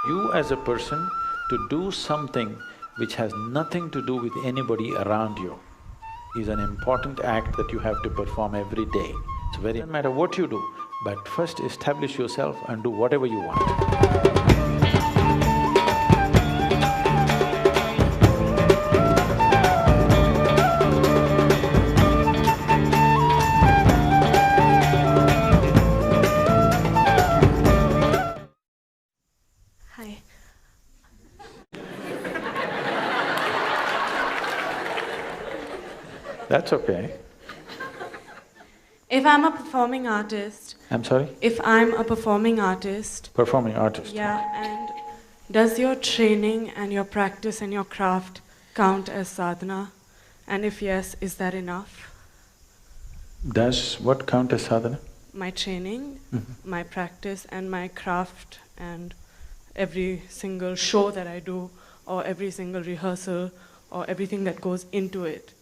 You as a person to do something which has nothing to do with anybody around you is an important act that you have to perform every day. It's very… doesn't matter what you do, but first establish yourself and do whatever you want. Hi. That's okay. If I'm a performing artist… I'm sorry? If I'm a performing artist… Performing artist. Yeah, and does your training and your practice and your craft count as sadhana? And if yes, is that enough? Does what count as sadhana? My training, my practice and my craft and every single show that I do or every single rehearsal or everything that goes into it.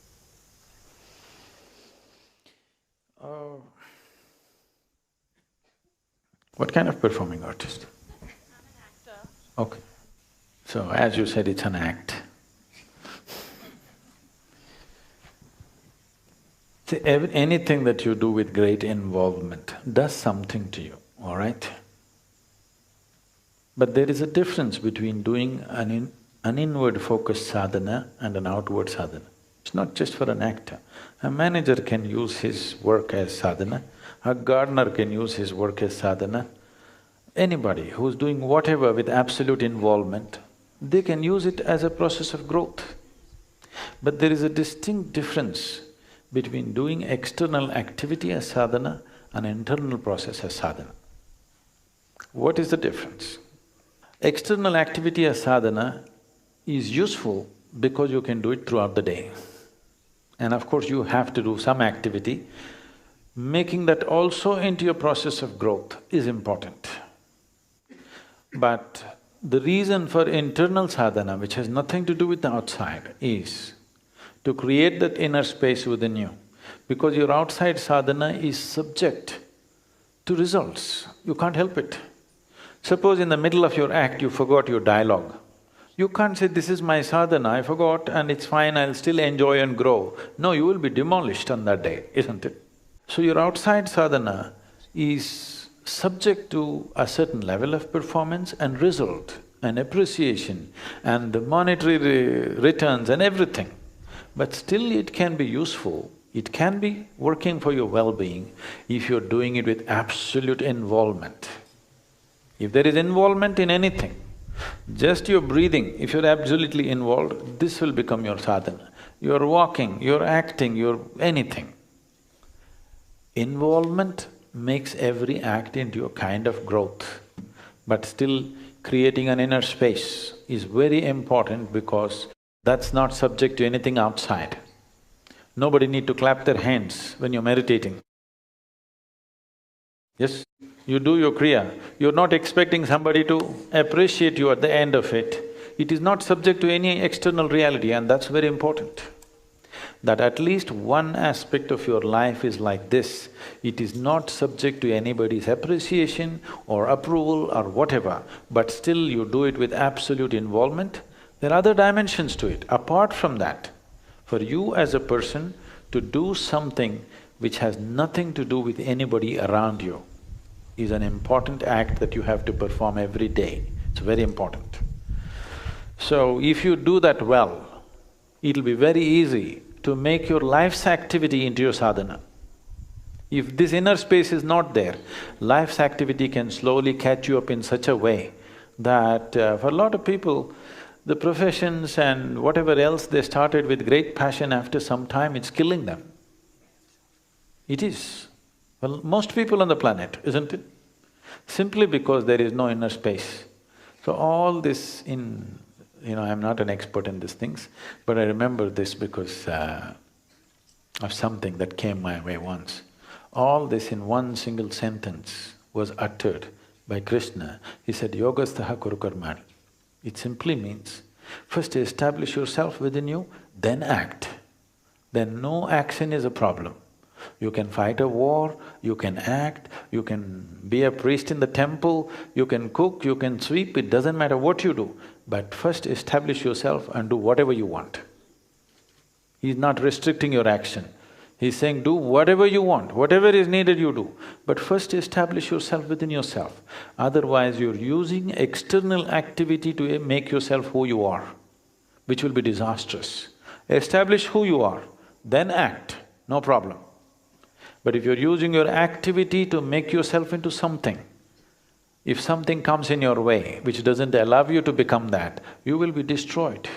What kind of performing artist? I'm an actor. Okay. So, as you said, it's an act. See, anything that you do with great involvement does something to you, all right? But there is a difference between doing an inward focused sadhana and an outward sadhana. It's not just for an actor. A manager can use his work as sadhana, a gardener can use his work as sadhana. Anybody who's doing whatever with absolute involvement, they can use it as a process of growth. But there is a distinct difference between doing external activity as sadhana and internal process as sadhana. What is the difference? External activity as sadhana is useful because you can do it throughout the day. And of course, you have to do some activity. Making that also into your process of growth is important. But the reason for internal sadhana, which has nothing to do with the outside, is to create that inner space within you. Because your outside sadhana is subject to results, you can't help it. Suppose in the middle of your act you forgot your dialogue. You can't say, this is my sadhana, I forgot and it's fine, I'll still enjoy and grow. No, you will be demolished on that day, isn't it? So your outside sadhana is subject to a certain level of performance and result and appreciation and the monetary returns and everything. But still it can be useful, it can be working for your well-being if you're doing it with absolute involvement. If there is involvement in anything, just your breathing, if you're absolutely involved, this will become your sadhana. You're walking, you're acting, you're anything. Involvement makes every act into a kind of growth, but still creating an inner space is very important because that's not subject to anything outside. Nobody need to clap their hands when you're meditating. Yes? You do your kriya, you're not expecting somebody to appreciate you at the end of it. It is not subject to any external reality and that's very important. That at least one aspect of your life is like this, it is not subject to anybody's appreciation or approval or whatever, but still you do it with absolute involvement. There are other dimensions to it. Apart from that, for you as a person to do something which has nothing to do with anybody around you is an important act that you have to perform every day. It's very important. So, if you do that well, it'll be very easy to make your life's activity into your sadhana. If this inner space is not there, life's activity can slowly catch you up in such a way that for a lot of people, the professions and whatever else they started with great passion, after some time it's killing them. It is. Well, most people on the planet, isn't it? Simply because there is no inner space. So all this in… I'm not an expert in these things, but I remember this because of something that came my way once. All this in one single sentence was uttered by Krishna. He said, yogastaha kuru karmani. It simply means, first establish yourself within you, then act. Then no action is a problem. You can fight a war, you can act, you can be a priest in the temple, you can cook, you can sweep, it doesn't matter what you do. But first establish yourself and do whatever you want. He's not restricting your action. He's saying, do whatever you want, whatever is needed you do. But first establish yourself within yourself. Otherwise, you're using external activity to make yourself who you are, which will be disastrous. Establish who you are, then act, no problem. But if you're using your activity to make yourself into something, if something comes in your way which doesn't allow you to become that, you will be destroyed.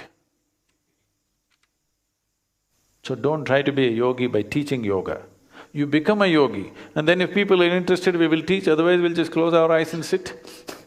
So don't try to be a yogi by teaching yoga. You become a yogi, and then if people are interested, we will teach, otherwise we'll just close our eyes and sit.